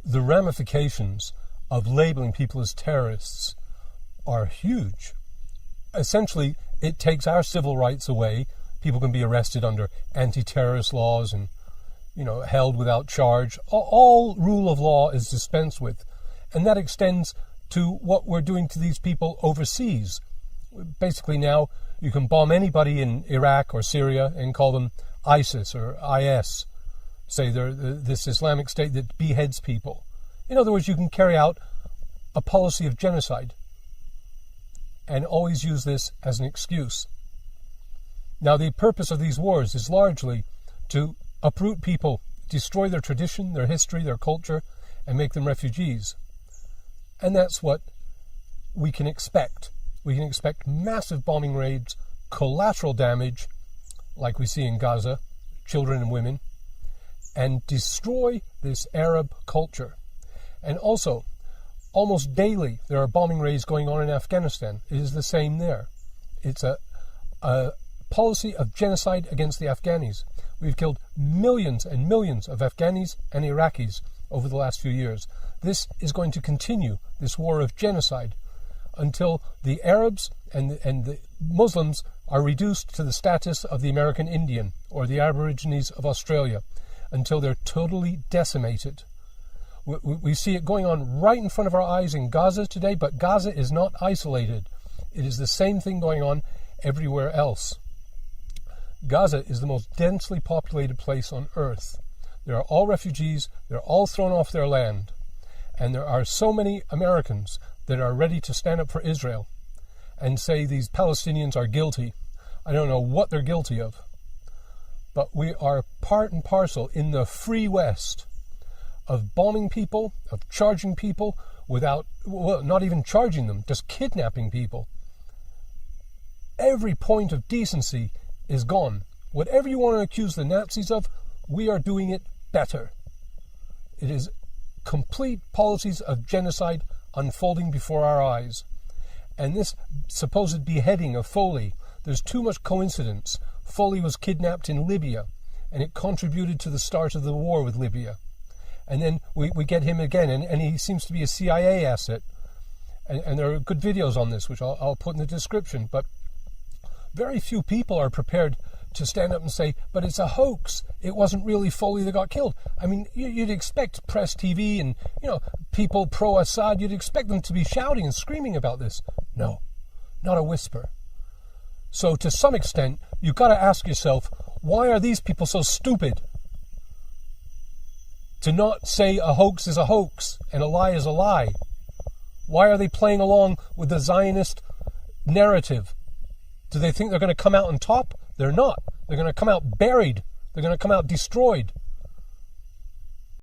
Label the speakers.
Speaker 1: the ramifications of labeling people as terrorists are huge. Essentially, it takes our civil rights away. People can be arrested under anti-terrorist laws and, held without charge. All rule of law is dispensed with. And that extends to what we're doing to these people overseas. Basically now, you can bomb anybody in Iraq or Syria and call them ISIS or IS. Say they're this Islamic State that beheads people. In other words, you can carry out a policy of genocide and always use this as an excuse. Now, the purpose of these wars is largely to uproot people, destroy their tradition, their history, their culture, and make them refugees. And that's what we can expect. We can expect massive bombing raids, collateral damage, like we see in Gaza, children and women, and destroy this Arab culture. And also, almost daily, there are bombing raids going on in Afghanistan. It is the same there. It's a policy of genocide against the Afghanis. We've killed millions and millions of Afghanis and Iraqis over the last few years. This is going to continue, this war of genocide, until the Arabs and the Muslims are reduced to the status of the American Indian or the Aborigines of Australia, until they're totally decimated. We see it going on right in front of our eyes in Gaza today, but Gaza is not isolated. It is the same thing going on everywhere else. Gaza is the most densely populated place on earth. They are all refugees. They're all thrown off their land. And there are so many Americans that are ready to stand up for Israel and say these Palestinians are guilty. I don't know what they're guilty of. But we are part and parcel in the free West of bombing people, of charging people without, not even charging them, just kidnapping people. Every point of decency is gone. Whatever you want to accuse the Nazis of, we are doing it better. It is complete policies of genocide unfolding before our eyes. And this supposed beheading of Foley, there's too much coincidence. Foley was kidnapped in Libya, and it contributed to the start of the war with Libya. And then we get him again, and he seems to be a CIA asset. And there are good videos on this, which I'll put in the description. But very few people are prepared to stand up and say, but it's a hoax. It wasn't really Foley that got killed. I mean, you'd expect press TV and, people pro-Assad, you'd expect them to be shouting and screaming about this. No, not a whisper. So to some extent, you've got to ask yourself, why are these people so stupid to not say a hoax is a hoax and a lie is a lie? Why are they playing along with the Zionist narrative? Do they think they're going to come out on top? They're not. They're going to come out buried. They're going to come out destroyed.